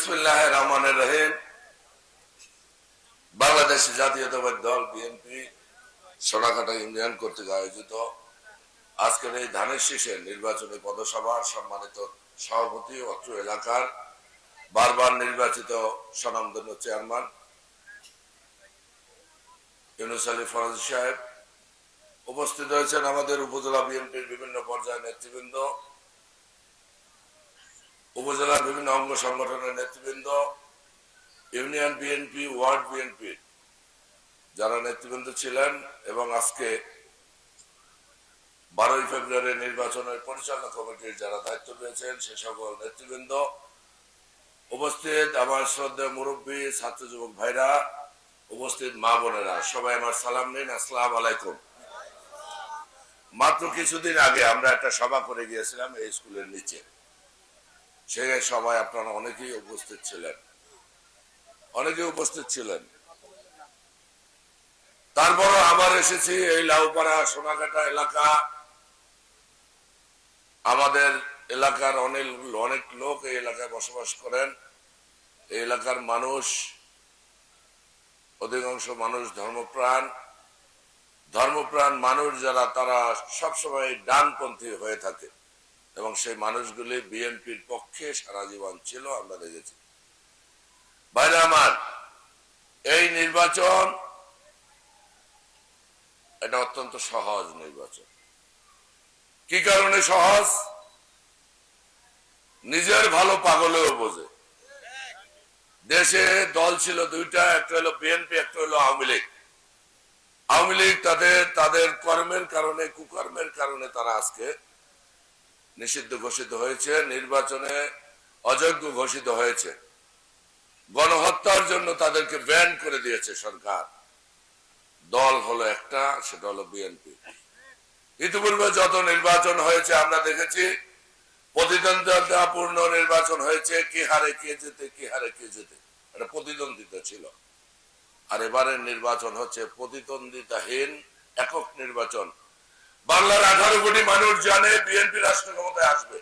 বিসমিল্লাহির রহমানির রহিম। বাংলাদেশ জাতীয়তাবাদী দল বিএনপি সোনাকাটা ইউনিয়ন কর্তৃক আয়োজিত আজকের এই ধানের শীষের নির্বাচনী পদসভার সম্মানিত সভাপতি অত্র এলাকার বারবার নির্বাচিত স্বনামধন্য চেয়ারম্যান ইউনুস আলী ফরাজি সাহেব, উপস্থিত হয়েছেন আমাদের উপজেলা বিএনপির বিভিন্ন পর্যায়ের নেতৃবৃন্দ, উপজেলার বিভিন্ন অঙ্গ সংগঠনের নেতৃবৃন্দ, ইউনিয়ন বিএনপি, ওয়ার্ড বিএনপি যারা নেতৃবৃন্দ ছিলেন এবং আজকে 12ই ফেব্রুয়ারি নির্বাচনের পরিচালনা কমিটির যারা দায়িত্ব পেয়েছেন সে সকল নেতৃবৃন্দ, উপস্থিত আমার শ্রদ্ধেয় মুরব্বী, ছাত্র যুবক ভাইরা, উপস্থিত মা বোনেরা, সবাই আমার সালাম নিন। আসসালামু আলাইকুম। মাত্র কিছুদিন আগে আমরা একটা সভা করে গিয়েছিলাম এই স্কুলের নিচে। সেই সভায় আপনারা অনেকেই উপস্থিত ছিলেন। তারপর আবার এসেছি এই লাউপাড়া সোনাকাটা এলাকা। আমাদের এলাকার অনেক লোক এই এলাকায় বসবাস করেন। এই এলাকার মানুষ, অধিকাংশ মানুষ ধর্মপ্রাণ মানুষ যারা, তারা সবসময় ডানপন্থী হয়ে থাকে এবং সেই মানুষগুলি বিএনপির পক্ষে সারা জীবন ছিল, আমরা দেখেছি। ভাইরা আমার, এই নির্বাচন এটা অত্যন্ত সহজ নির্বাচন। কি কারণে সহজ? নিজের ভালো পাগলেও বোঝে। দেশে দল ছিল দুইটা, একটা হলো বিএনপি, একটা হলো আওয়ামী লীগ। আওয়ামী লীগ তাদের কর্মের কারণে, কুকর্মের কারণে তারা আজকে নিষিদ্ধ ঘোষিত হয়েছে, নির্বাচনে অযোগ্য ঘোষিত হয়েছে। গণহত্যার জন্য তাদেরকে ব্যান করে দিয়েছে সরকার। দল হলো একটা, সেটা হলো বিএনপি। ইতিপূর্বে যত নির্বাচন হয়েছে আমরা দেখেছি, প্রতিদ্বন্দ্বিতাপূর্ণ নির্বাচন হয়েছে। কি হারে কে যেতে এটা প্রতিদ্বন্দ্বিতা ছিল। আর এবারের নির্বাচন হচ্ছে প্রতিদ্বন্দ্বিতাহীন একক নির্বাচন। বাংলার 18 কোটি মানুষ জানে বিএনপি রাষ্ট্র ক্ষমতায় আসবে।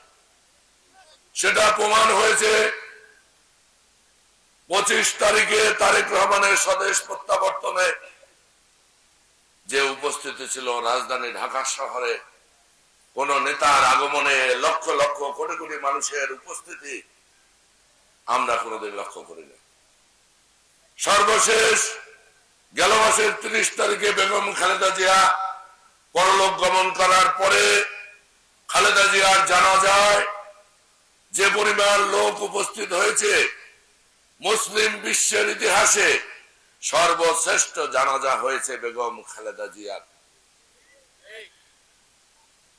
সেটা প্রমাণ হয়েছে 25 তারিখে তারেক রহমানের স্বদেশ প্রত্যাবর্তনে যে উপস্থিতি ছিল রাজধানী ঢাকা শহরে। কোন নেতার আগমনে লক্ষ লক্ষ কোটি কোটি মানুষের উপস্থিতি আমরা কোনোদিন লক্ষ্য করিনি। সর্বশেষ গেল মাসের 30 তারিখে বেগম খালেদা জিয়া পরলোক গমন করার পরে খালেদা জিয়ার জানাজায় যে পরিমাণ লোক উপস্থিত হয়েছে, মুসলিম বিশ্বের ইতিহাসে সর্বশ্রেষ্ঠ জানাজা হয়েছে বেগম খালেদা জিয়ার।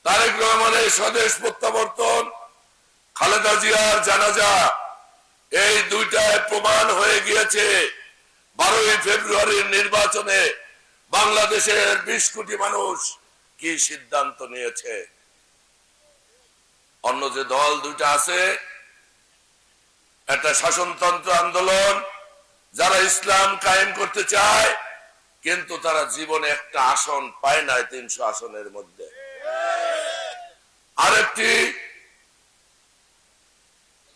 তারেক রহমানের স্বদেশ প্রত্যাবর্তন, খালেদা জিয়ার জানাজা, এই দুইটায় প্রমাণ হয়ে গিয়েছে 12ই ফেব্রুয়ারির নির্বাচনে বাংলাদেশের 20 কোটি মানুষ কি সিদ্ধান্ত নিয়েছে। অন্য যে দল দুইটা আছে, একটা শাসনতন্ত্র আন্দোলন, যারা ইসলাম কায়েম করতে চায়, কিন্তু তারা জীবনে একটা আসন পায় না 300 আসনের মধ্যে। আরেকটি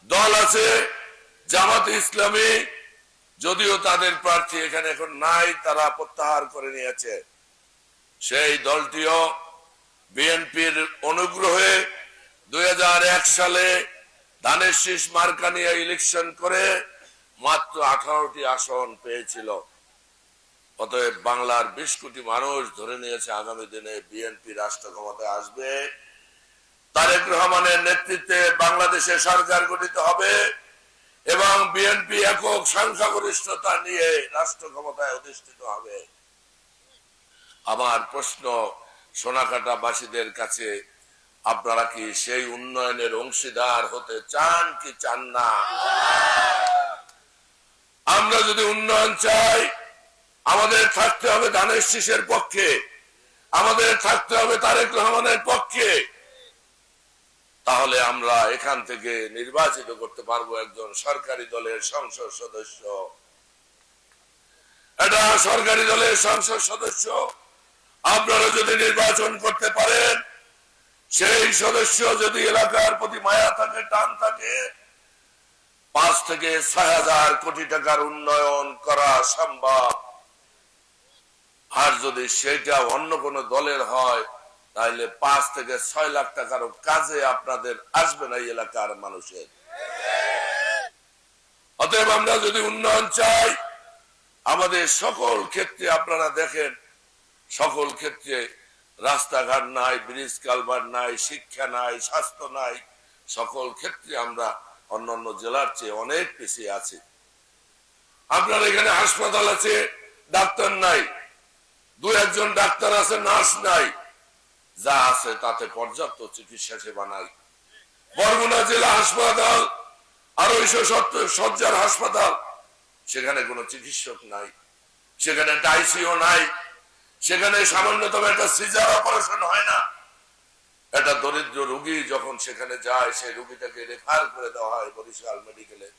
দল আছে জামাতে ইসলামী, যদিও তাদের প্রার্থী এখানে এখন নাই, তারা প্রত্যাহার করে নিয়েছে। সেই দলটিও বিএনপির অনুগ্রহে 2001 সালে ধানের শীষ মার্কা নিয়ে ইলেকশন করে মাত্র 18টি আসন পেয়েছিল। অতএব বাংলার 20 কোটি মানুষ ধরে নিয়েছে আগামী দিনে বিএনপি রাষ্ট্র ক্ষমতায় আসবে। তারেক রহমানের নেতৃত্বে বাংলাদেশে সরকার গঠিত হবে এবং বিএনপি একক সংখ্যাগরিষ্ঠতা নিয়ে রাষ্ট্র ক্ষমতায় অধিষ্ঠিত হবে। আমার প্রশ্ন সোনাকাটা বাসীদের কাছে, আপনারা কি সেই উন্নয়নের অংশীদার হতে চান কি চান না? আমরা যদি উন্নয়ন চাই, আমাদের থাকতে হবে ধানের শীষের পক্ষে, আমাদের থাকতে হবে তারেক রহমানের পক্ষে। তাহলে আমরা এখান থেকে নির্বাচিত করতে পারবো একজন সরকারি দলের সংসদ সদস্য। এটা সরকারি দলের সংসদ সদস্য আপনারা যদি নির্বাচন করতে পারেন, সেই সদস্য যদি এলাকার প্রতি মায়া থাকে, টান থাকে, 5 থেকে 6,000 কোটি টাকার উন্নয়ন করা সম্ভব। আর যদি সেটা অন্য কোন দলের হয় তাহলে 5 থেকে 6 লাখ টাকারও কাজে আপনাদের আসবে না এই এলাকার মানুষের। অতএব আমরা যদি উন্নয়ন চাই, আমাদের সকল ক্ষেত্রে আপনারা দেখেন, সকল ক্ষেত্রে রাস্তাঘাট নাই, ব্রিজ কালভার্ট নাই, শিক্ষা নাই, স্বাস্থ্য নাই, সকল ক্ষেত্রে আমরা অন্যান্য জেলার চেয়ে অনেক পিছিয়ে আছি। আপনার এখানে হাসপাতাল আছে, ডাক্তার নাই, 2-1 জন ডাক্তার আছে, নার্স নাই, যা আছে তাতে পর্যাপ্ত চিকিৎসা সেবা নাই। বরগুনা জেলা হাসপাতাল 270 শয্যার হাসপাতাল, সেখানে কোনো চিকিৎসক নাই, সেখানে আইসিইউ নাই, সেখানে সামান্যতম একটা সিজার অপারেশন হয় না। একটা দরিদ্র রোগী যখন সেখানে যায়, সেই রোগীটাকে রেফার করে দেওয়া হয় বরিশাল মেডিকেলে।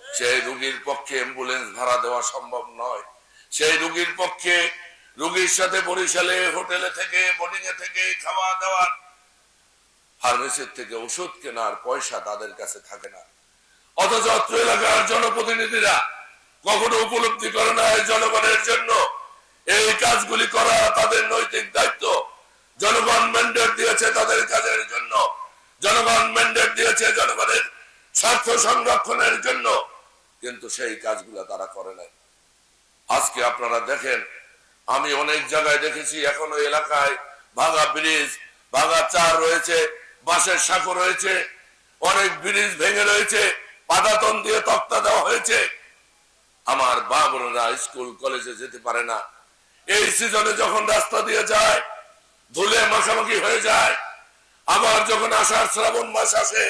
সেই রোগীর পক্ষে অ্যাম্বুলেন্স ভাড়া দেওয়া সম্ভব নয়। সেই রোগীর পক্ষে রোগীর সাথে বরিশালে হোটেলে থেকে, বোর্ডিং এ থেকে খাওয়া দাওয়া, ফার্মেসির থেকে ওষুধ কেনার পয়সা তাদের কাছে থাকে না। অথচ অত্র এলাকার জনপ্রতিনিধিরা কখনো উপলব্ধি করে না জনগণের জন্য এই কাজগুলি করা তাদের নৈতিক দায়িত্ব। জনগণ ম্যান্ডেট দিয়েছে তাদের কাজের জন্য, জনগণ ম্যান্ডেট দিয়েছে জনগণের স্বার্থ সংরক্ষণের জন্য, কিন্তু সেই কাজগুলো তারা করে নাই। আজকে আপনারা দেখেন, আমি অনেক জায়গায় দেখেছি এখনো এলাকায় ভাঙা ব্রিজ, ভাঙা চার রয়েছে, বাঁশের সাঁকো রয়েছে, অনেক ব্রিজ ভেঙে রয়েছে, পাটাতন দিয়ে তক্তা দেওয়া হয়েছে। আমার বাবুরা স্কুল কলেজে যেতে পারে না। এই সিজনে যখন রাস্তা দিয়ে যায় ধুলে মাখামাখি হয়ে যায়, আবার যখন আষাঢ় শ্রাবণ মাস আসে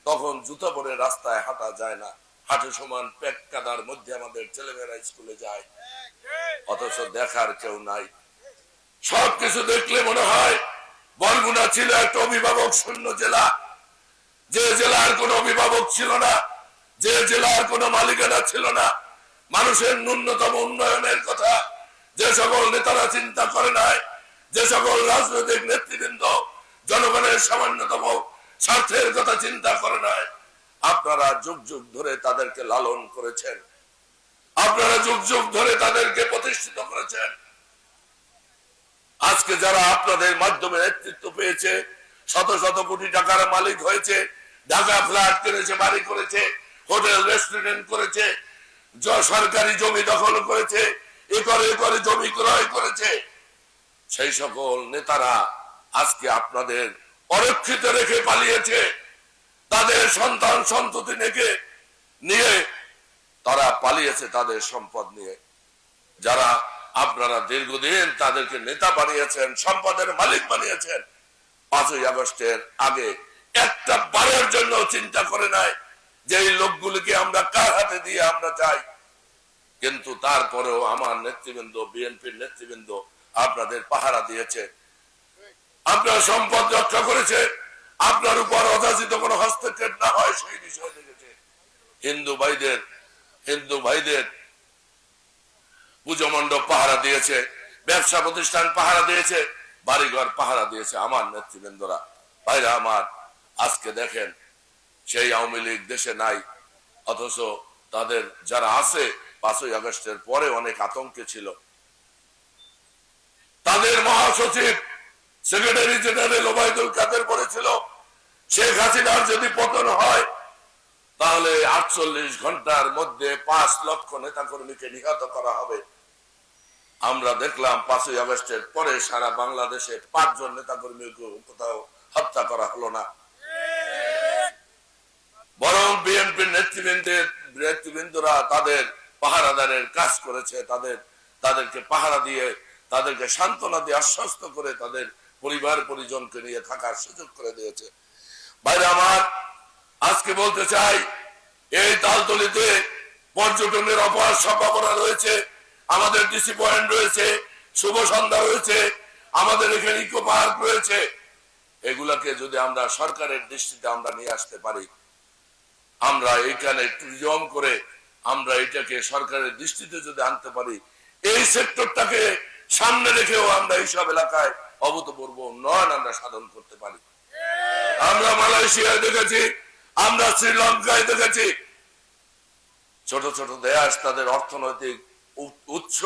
তখন জুতো পরে রাস্তায় হাঁটা যায় না, হাঁটু সমান পেট কাদার মধ্যে আমাদের ছেলেমেয়েরা স্কুলে যায়, অথচ দেখার কেউ নাই। সবকিছু দেখলে মনে হয় বরগুনা ছিল একটা অভিভাবক শূন্য জেলা, যে জেলার কোনো অভিভাবক ছিল না, যে জেলার কোনো মালিকানা ছিল না। মানুষের ন্যূনতম উন্নয়নের কথা যে সকল নেতারা চিন্তা করে নাই, যে সকল রাজনৈতিক নেতৃবৃন্দ জনগণের সামান্যতম স্বার্থের কথা চিন্তা করে নাই, আপনারা যুগ যুগ ধরে তাদেরকে লালন করেছেন, আপনারা যুগ যুগ ধরে তাদেরকে প্রতিষ্ঠিত করেছেন। আজকে যারা আপনাদের মাধ্যমে নেতৃত্ব পেয়েছে, শত শত কোটি টাকার মালিক হয়েছে, ঢাকা ফ্ল্যাট কিনেছে, বাড়ি করেছে, হোটেল রেস্টুরেন্ট করেছে, সরকারি জমি দখল করেছে, একরে একরে জমি ক্রয় করেছে, সেই সকল নেতারা আজকে আপনাদের অরক্ষিত রেখে পালিয়েছে। তাদের সন্তান সন্ততি নিয়ে তারা পালিয়েছে তাদের সম্পদ নিয়ে। যারা আপনারা দীর্ঘদিন তাদেরকে নেতা বানিয়েছেন, সম্পদের মালিক বানিয়েছেন, 5ই আগস্টের আগে একটা বারের জন্য চিন্তা করে নাই যে এই লোকগুলিকে আমরা কার হাতে দিয়ে আমরা যাই। কিন্তু তারপরেও আমার নেতৃবৃন্দ, বিএনপির নেতৃবৃন্দ আপনাদের পাহারা দিয়েছে, আপনার সম্পদ রক্ষা করেছে, আপনার উপর অযাচিত কোনো হস্তক্ষেপ না হয় সেই বিষয় দেখেছে। হিন্দু ভাইদের পুজো মণ্ডপ পাহারা দিয়েছে, ব্যবসা প্রতিষ্ঠান পাহারা দিয়েছে, বাড়িঘর পাহারা দিয়েছে আমার নেতৃবৃন্দরা। ভাইরা আমার, আজকে দেখেন সেই আওয়ামী লীগ দেশে নাই, অথচ তাদের যারা আছে 5ই আগস্টের পরে অনেক আতঙ্কে ছিল। তাদের মহাসচিব সেক্রেটারি জেনারেল ওবায়দুল কাদের বলেছিল শেখ হাসিনার যদি পতন হয় তাহলে 48 ঘন্টার মধ্যে 5 লক্ষ নেতাকর্মীকে নিহত করা হবে। আমরা দেখলাম 5ই আগস্টের পরে সারা বাংলাদেশে 5 জন নেতাকর্মীকে কোথাও হত্যা করা হলো না, বরং বিএনপির নেতৃবৃন্দরা তাদের পাহারাদারের কাজ করেছে, তাদেরকে পাহারা দিয়ে, তাদেরকে সান্ত্বনা দিয়ে, আশ্বস্ত করে তাদের পরিবার পরিজনকে নিয়ে থাকার সুযোগ করে দিয়েছে। ভাইরা আমার, আজকে বলতে চাই এই তালতলিতে পর্যটনের অপার সম্ভাবনা রয়েছে, আমাদের ডিসি পয়েন্ট রয়েছে, শুভ সন্ধ্যা রয়েছে, আমাদের এখানে ইকো পার্ক রয়েছে। এগুলাকে যদি আমরা সরকারের দৃষ্টিতে আমরা নিয়ে আসতে পারি, আমরা এইখানে ট্যুরিজম করে আমরা এটাকে সরকারের দৃষ্টিতে যদি আনতে পারি, এই সেক্টরটাকে সামনে রেখেও আমরা এইসব এলাকায় অভূতপূর্ব উন্নয়ন আমরা সাধন করতে পারি। আমরা মালয়েশিয়ায় দেখেছি, আমরা শ্রীলঙ্কায় দেখেছি, ছোট ছোট দেশ তাদের অর্থনৈতিক উৎস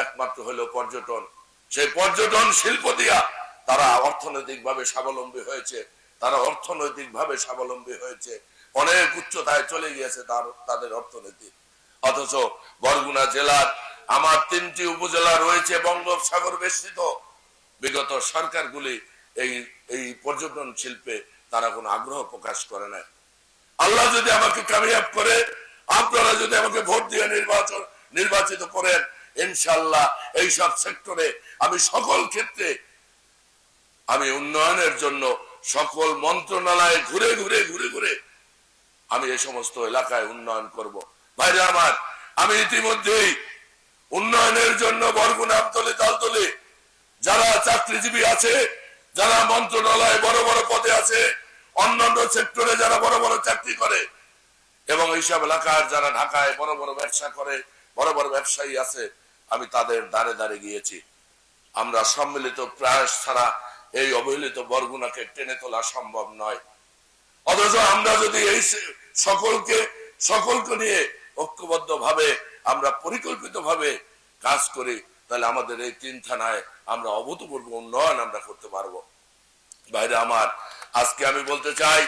একমাত্র হলো পর্যটন। সেই পর্যটন শিল্প দিয়া তারা অর্থনৈতিক ভাবে স্বাবলম্বী হয়েছে, তারা অর্থনৈতিক ভাবে স্বাবলম্বী হয়েছে, অনেক উচ্চতায় চলে গিয়েছে তাদের অর্থনীতি। অথচ বরগুনা জেলার আমার 3টি উপজেলা রয়েছে বঙ্গোপসাগর বেষ্টিত, বিগত সরকারগুলি এই পর্যটন শিল্পে তারা কোনো আগ্রহ প্রকাশ করে না। আল্লাহ যদি আমাকে কামিয়াব করে, আপনারা যদি আমাকে ভোট দিয়ে নির্বাচিত করেন, ইনশাআল্লাহ এই সব সেক্টরে আমি সকল ক্ষেত্রে আমি উন্নয়নের জন্য সকল মন্ত্রণালয়ে ঘুরে ঘুরে ঘুরে ঘুরে আমি এই সমস্ত এলাকায় উন্নয়ন করব। ভাইরা আমার, আমি ইতিমধ্যেই উন্নয়নের জন্য বরগুনা, আমতলী, তালতলী যারা চাকরিজীবী আছে, যারা মন্ত্রণালয়ে বড় বড় পদে আছে, অন্যান্য সেক্টরে যারা বড় বড় চাকরি করে, এবং এইসব এলাকার যারা ঢাকায় বড় বড় ব্যবসা করে, বড় বড় ব্যবসায়ী আছে, আমি তাদের দ্বারে দ্বারে গিয়েছি। আমরা সম্মিলিত প্রয়াস ছাড়া এই অবহেলিত বরগুনাকে টেনে তোলা সম্ভব নয়। অথচ আমরা যদি এই সকলকে নিয়ে ঐক্যবদ্ধ ভাবে আমরা পরিকল্পিত ভাবে কাজ করি, তাহলে আমাদের এই 3 থানায় আমরা অভূতপূর্ব উন্নয়ন আমরা করতে পারবো। ভাইরা আমার, আজকে আমি বলতে চাই,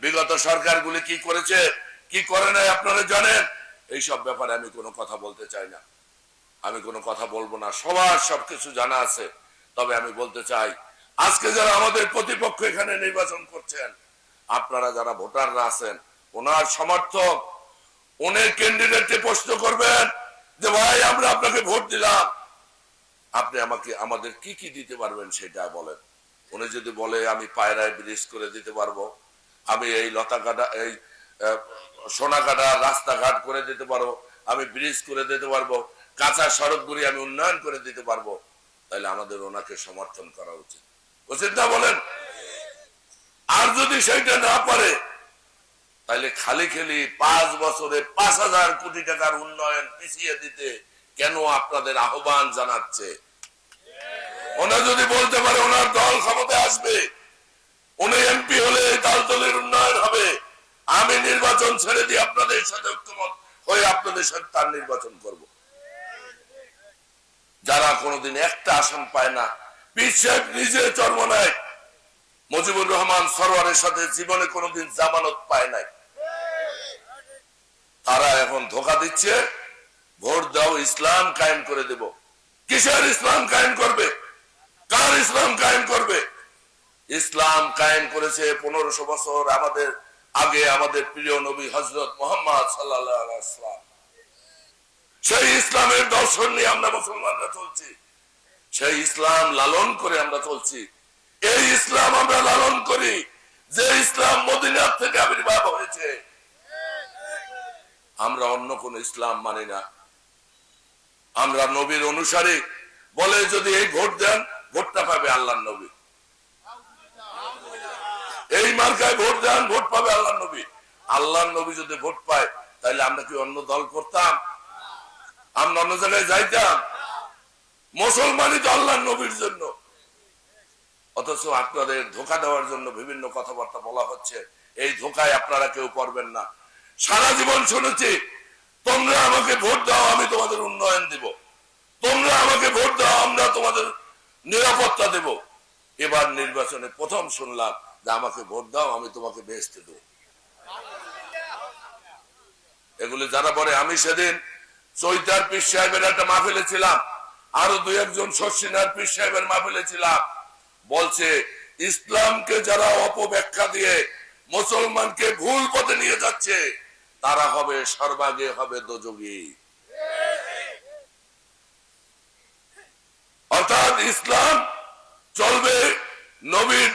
বিগত সরকারগুলি কি করেছে কি করে নাই আপনারা জানেন। এইসব ব্যাপারে আমি কোনো কথা বলতে চাই না, আমি কোনো কথা বলবো না, সবার সবকিছু জানা আছে। তবে আমি বলতে চাই, আজকে যারা আমাদের প্রতিপক্ষ এখানে নির্বাচন করছেন, আপনারা যারা ভোটাররা আছেন, ওনার সমর্থক, উনি ক্যান্ডিডেটকে প্রশ্ন করবেন যে ভাই আমরা আপনাকে ভোট দিলাম, আপনি আমাদের কি কি দিতে পারবেন সেটা বলেন। উনি যদি বলে আমি পায়রায় ব্রিজ করে দিতে পারবো, আমি এই লতাকাটা এই সোনাকাটা রাস্তাঘাট করে দিতে পারবো, আমি ব্রিজ করে দিতে পারবো, কাঁচা সড়কগুলি আমি উন্নয়ন করে দিতে পারবো, তাহলে আমাদের ওনাকে সমর্থন করা উচিত, উচিত না বলেন? আর যদি সেইটা না পারে, তাহলে খালি খালি 5 বছরে 5,000 কোটি টাকার উন্নয়ন পিছিয়ে দিতে কেন আপনাদের আহ্বান জানাচ্ছে? ওনার যদি বলতে পারে ওনার দল ক্ষমতায় আসবে, উনি এমপি হলে তালতলীর উন্নয়ন হবে, আমি নির্বাচন ছেড়ে দিয়ে আপনাদের সাথে ঐক্যমত হয়ে আপনাদের সাথে তার নির্বাচন করব। যারা কোনোদিন একটা আসন পায় না, পীর সাহেব নিজে চরমনায় মুজিবুর রহমান সরওয়ারের সাথে জীবনে কোনোদিন জামানত পায় নাই, তারা এখন ধোঁকা দিচ্ছে ভোট দাও ইসলাম কায়েম করে দেব। কিসের ইসলাম কায়েম করবে? কার ইসলাম কায়েম করবে? ইসলাম কায়েম করেছে 1500 বছর আমাদের আগে আমাদের প্রিয় নবী হযরত মুহাম্মদ সাল্লাল্লাহু আলাইহি ওয়াসাল্লাম। সেই ইসলামের দর্শন নিয়ে আমরা মুসলমানরা চলছি, সেই ইসলাম লালন করে আমরা চলছি। এই ইসলাম আমরা লালন করি যে ইসলাম মদিনা থেকে আবির্ভাব হয়েছে। আমরা অন্য কোন ইসলাম মানি না, আমরা নবীর অনুসারী। বলে যদি এই ভোট দেন, ভোটটা পাবে আল্লাহর নবী, এই মার্কায় ভোট দেন, ভোট পাবে আল্লাহর নবী। আল্লাহর নবী যদি ভোট পায়, তাহলে আমরা কি অন্য দল করতাম? আমরা অন্য জায়গায় যাইতাম? মুসলমানই তো আল্লাহর নবীর জন্য। অথচ আপনাদের ধোঁকা দেওয়ার জন্য বিভিন্ন কথাবার্তা বলা হচ্ছে, এই ধোঁকায় আপনারা কেউ পড়বেন না। সারা জীবন শুনেছি তোমরা আমাকে ভোট দাও আমি তোমাদের উন্নয়ন দিব, তোমরা আমাকে ভোট দাও আমরা তোমাদের নিরাপত্তা দেব। এবার নির্বাচনে প্রথম শুনলাম যে আমাকে ভোট দাও আমি তোমাকে বেহেশতে দেব। এগুলি যারা বলে, আমি সেদিন চৈতার পীর সাহেবের একটা মাহফিলে ছিলাম, আরো 2-1 শর্ষিনার পীর সাহেবের মাহফিলে ছিলাম, বলছে ইসলামকে যারা অপব্যাখ্যা দিয়ে মুসলমানকে ভুল পথে নিয়ে যাচ্ছে, তারা হবে সর্বাগে হবে দোজখী। অর্থাৎ ইসলাম চলবে নবীর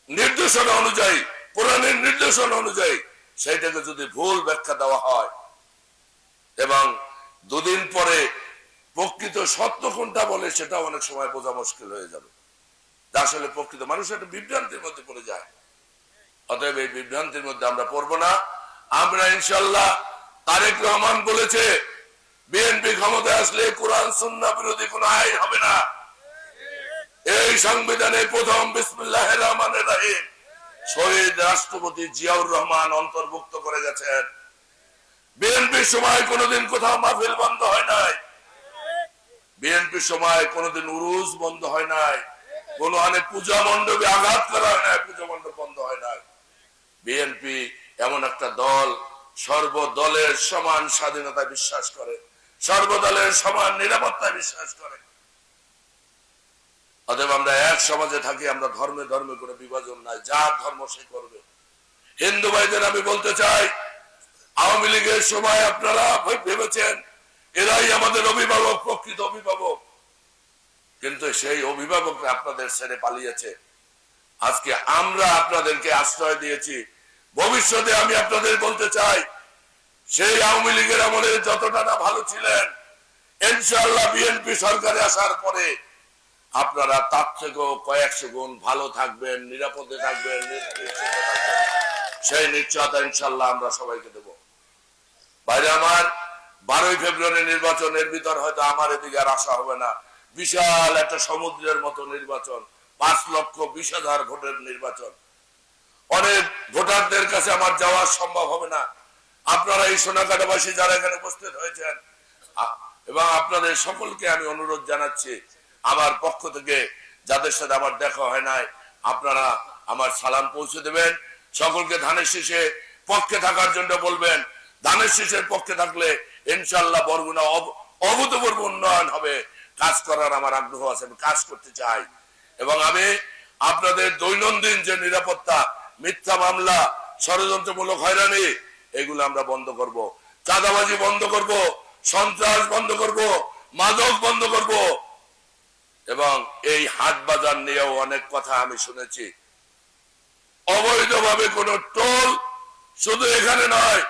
নির্দেশনা অনুযায়ী, কোরআনের নির্দেশনা অনুযায়ী। সেইটাকে যদি ভুল ব্যাখ্যা দেওয়া হয় এবং 2 দিন পরে প্রকৃত সত্য কোনটা বলে সেটা অনেক সময় বোঝা মুশকিল হয়ে যাবে। আসলে প্রকৃত মানুষ একটা বিভ্রান্তির মধ্যে পড়ে যায়। অতএব এই বিভ্রান্তির মধ্যে আমরা পড়বো না। আমরা ইনশাআল্লাহ, তারেক রহমান বলেছে বিএনপি ক্ষমতায় আসলে কোরআন সুন্নাহ বিরোধী কোন আইন হবে না। এই সংবিধানে প্রথম বিসমিল্লাহির রহমানির রহিম শহীদ রাষ্ট্রপতি জিয়াউর রহমান অন্তর্ভুক্ত করে গেছেন। বিএনপি বিএনপির সময় কোনোদিন কোথাও মাহফিল বন্ধ হয় নাই, বিএনপির সময় কোনোদিন উরুস বন্ধ হয় নাই, কোন অনেক পূজা মণ্ডপে আঘাত করা হয় নাই, পূজা মণ্ডপ বন্ধ হয় নাই। বিএনপি এমন একটা দল সর্বদলের সমান স্বাধীনতায় বিশ্বাস করে, সর্বদলের সমান নিরাপত্তায় বিশ্বাস করে। অতএব আমরা এক সমাজে থাকি, আমরা ধর্মে ধর্মে কোনো বিভাজন নাই, যার ধর্ম সে করবে। হিন্দু ভাইদের আমি বলতে চাই, আওয়ামী লীগের সময় আপনারা ভেবেছেন এরাই আমাদের অভিভাবক, প্রকৃত অভিভাবক, কিন্তু সেই অভিভাবকরা আপনাদের ছেড়ে পালিয়েছে। আজকে আমরা আপনাদেরকে আশ্রয় দিয়েছি। ভবিষ্যতে আমি আপনাদের বলতে চাই, সেই আওয়ামী লীগের আমলে যতটা না ভালো ছিলেন, ইনশাআল্লাহ বিএনপি সরকারে আসার পরে আপনারা তার থেকেও কয়েকশো গুণ ভালো থাকবেন, নিরাপদে থাকবেন, সেই নিশ্চয়তা ইনশাআল্লাহ আমরা সবাইকে দেব। বাইরে আমার 12ই ফেব্রুয়ারি নির্বাচনের ভিতর হয়তো আমার এদিকে আর আসা হবে না। বিশাল একটা সমুদ্রের মতো নির্বাচন, 5,20,000 ভোটের নির্বাচন। অনেক ভোটারদের কাছে আমার যাওয়া সম্ভব হবে না। আপনারা এই সোনাকাটাবাসী যারা এখানে উপস্থিত হয়েছেন এবং আপনাদের সকলকে আমি অনুরোধ জানাচ্ছি, আমার পক্ষ থেকে যাদের সাথে আমার দেখা হয় নাই, আপনারা আমার সালাম পৌঁছে দেবেন। সকলকে ধানের শীষে পক্ষে থাকার জন্য বলবেন। ধানের শীষের পক্ষে থাকলে ইনশাআল্লাহ বরগুনা অভূতপূর্ব উন্নয়ন হবে। কাজ করার আমার আগ্রহ আছে, আমি কাজ করতে চাই। এবং আমি আপনাদের দৈনন্দিন যে নিরাপত্তা, মিথ্যা মামলা, ষড়যন্ত্রমূলক হয়রানি, এগুলো আমরা বন্ধ করব। চাঁদাবাজি বন্ধ করব, সন্ত্রাস বন্ধ করব, মাদক বন্ধ করব। এবং এই হাট বাজার নিয়েও অনেক কথা আমি শুনেছি। অবৈধভাবে কোন টোল শুধু এখানে নয়,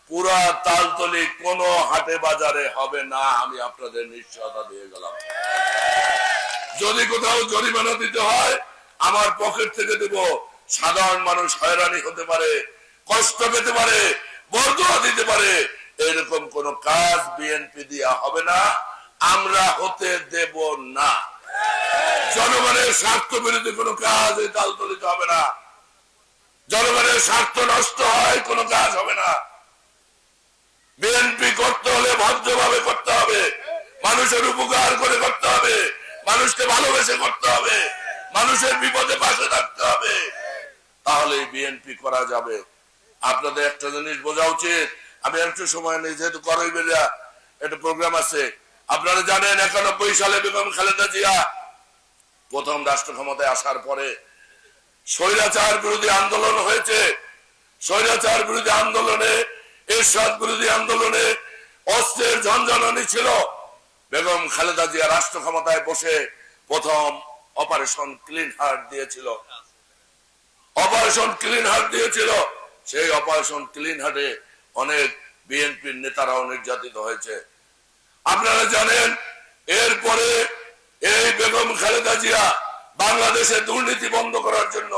পুরা তালতলি কোন হাটে বাজারে হবে না, আমি আপনাদের নিশ্চয়তা দিয়ে গেলাম। যদি কোথাও জরিমানা দিতে হয় আমার পকেট থেকে দেব। সাধারণ মানুষ হয়রানি হতে পারে, কষ্ট পেতে পারে, বর্দোয়া দিতে পারে, এরকম কোন কাজ বিএনপি দিয়া হবে না, আমরা হতে দেব না। জনগণের স্বার্থ বিরোধী কোন কাজ এই তালতলিতে হবে না। জনগণের স্বার্থ নষ্ট হয় কোন কাজ হবে না। বিএনপি করতে হলে ভদ্রভাবে করতে হবে, মানুষের উপকার করে করতে হবে, মানুষকে ভালোবেসে করতে হবে, মানুষের বিপদে পাশে থাকতে হবে, তাহলে বিএনপি করা যাবে। আপনাদের একটা জিনিস বোঝা উচিত, আমি একটু সময় নেই যেহেতু করই বেরিয়া একটা প্রোগ্রাম আছে। আপনারা জানেন 91 সালে বেগম খালেদা জিয়া প্রথম রাষ্ট্র ক্ষমতায় আসার পরে স্বৈরাচার বিরোধী আন্দোলন হয়েছে। স্বৈরাচার বিরোধী আন্দোলনে, এরশাদ বিরোধী আন্দোলনে অস্ত্রের ঝনঝনানি ছিল। বেগম খালেদা জিয়া রাষ্ট্র ক্ষমতায় বসে প্রথম অপারেশন ক্লিন হার্ট দিয়েছিল। অপারেশন ক্লিন হার্ট দিয়েছিল। সেই অপারেশন ক্লিন হার্টে অনেক বিএনপির নেতারাও নির্যাতিত হয়েছে। আপনারা জানেন এরপরে এই বেগম খালেদা জিয়া বাংলাদেশে দুর্নীতি বন্ধ করার জন্য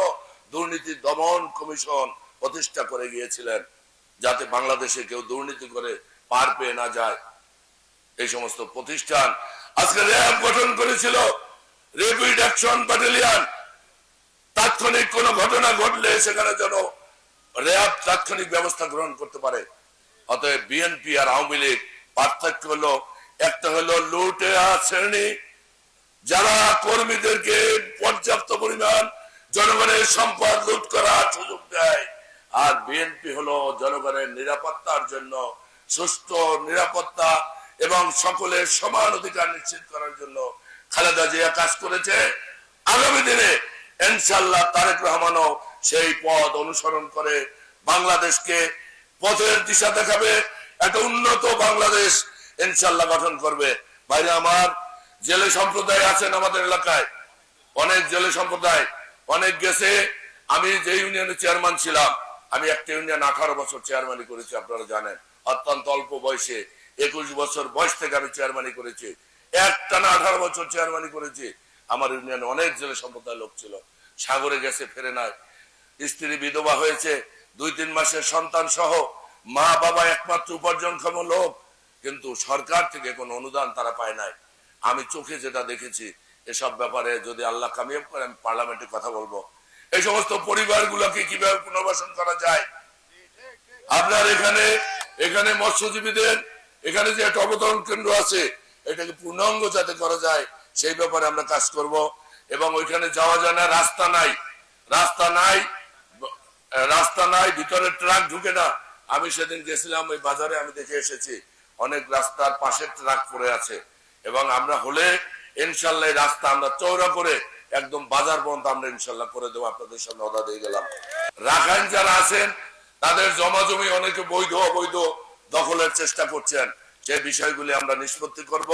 দুর্নীতি দমন কমিশন প্রতিষ্ঠা করে গিয়েছিলেন, যাতে বাংলাদেশে কেউ দুর্নীতি করে পার পেয়ে না যায়। এই সমস্ত প্রতিষ্ঠান আজকে র্যাব গঠন করেছিল, র্যাপিড অ্যাকশন ব্যাটালিয়ন। তাৎক্ষণিক কোন ঘটনা ঘটলে সেখানে যেন র্যাব তাৎক্ষণিক ব্যবস্থা গ্রহণ করতে পারে। অতএব বিএনপি আর আওয়ামী লীগ পার্থক্য হলো, একটা হলো লুটেরা শ্রেণী যারা কর্মীদেরকে পর্যাপ্ত পরিমাণ জনগণের সম্পদ লুট করার সুযোগ দেয়, আর বিএনপি হলো জনগণের নিরাপত্তার জন্য সুষ্ঠু নিরাপত্তা এবং সকলের সমান অধিকার নিশ্চিত করার জন্য খালেদা জিয়া কাজ করেছে। আগামী দিনে ইনশাআল্লাহ তারেক রহমানও সেই পথ অনুসরণ করে বাংলাদেশকে পথের দিশা দেখাবে, একটা উন্নত বাংলাদেশ ইনশাআল্লাহ গঠন করবে। ভাইরা আমার, জেলে সম্প্রদায় আছেন আমাদের এলাকায়, অনেক জেলে সম্প্রদায় অনেক গেছে। আমি যে ইউনিয়নের চেয়ারম্যান ছিলাম, আমি একটা ইউনিয়ন 18 বছর চেয়ারম্যানই করেছি, আপনারা জানেন। অত্যন্ত অল্প বয়সে 21 বছর বয়স থেকে আমি চেয়ারম্যানই করেছি, একটানা 18 বছর চেয়ারম্যানই করেছি। আমার ইউনিয়নে অনেক জেলে সম্প্রদায় লোক ছিল, সাগরে গেছে ফেরে নাই, স্ত্রী বিধবা হয়েছে, 2-3 মাসের সন্তান সহ, মা বাবা একমাত্র উপার্জনক্ষম লোক, কিন্তু সরকার থেকে কোনো অনুদান তারা পায় নাই। আমি চোখে যেটা দেখেছি, এসব ব্যাপারে যদি আল্লাহ কামিয়াব করে আমি পার্লামেন্টে কথা বলবো। এই সমস্ত পরিবারগুলোকে কিভাবে পুনর্বাসন করা যায়। আপনার এখানে এখানে মৎস্যজীবীদের এখানে যে একটা অবতরণ কেন্দ্র আছে এটাকে পূর্ণাঙ্গ যাতে করা যায় সেই ব্যাপারে আমরা কাজ করব। এবং ওইখানে যাওয়া যায় না, রাস্তা নাই, রাস্তা নাই, রাস্তা নাই, ভিতরে ট্রাক ঢুকে না। আমি সেদিন গেছিলাম ওই বাজারে, আমি দেখে এসেছি অনেক রাস্তার পাশে ট্রাক পড়ে আছে। এবং আমরা হলে ইনশাল্লাহ রাস্তা আমরা চওড়া করে একদম বাজার পর্যন্ত আমরা ইনশাল্লাহ করে দেবো। আপনাদের সামনে অদা দিয়ে গেলাম। রাখাইন যারা আছেন তাদের জমা জমি অনেকে বৈধ অবৈধ দখলের চেষ্টা করছেন, সেই বিষয়গুলি আমরা নিষ্পত্তি করব।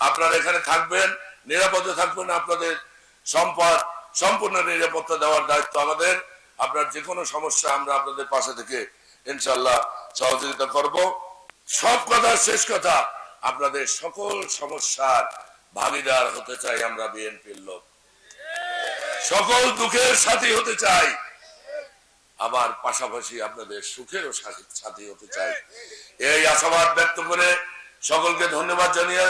আপনারা এখানে থাকবেন, নিরাপদে থাকবেন, আপনাদের সম্পদ সম্পূর্ণ নিরাপত্তা দেওয়ার দায়িত্ব আমাদের। আপনার যে কোনো সমস্যা আমরা আপনাদের পাশে থেকে ইনশাল্লাহ সহযোগিতা করব। সব কথার শেষ কথা, আপনাদের সকল সমস্যার ভাগিদার হতে চাই আমরা বিএনপির লোক, সকল দুঃখের সাথী হতে চাই, আবার পাশাপাশি আপনাদের সুখেরও সাথী হতে চাই। এই আশাবাদ ব্যক্ত করে সকলকে ধন্যবাদ জানিয়ে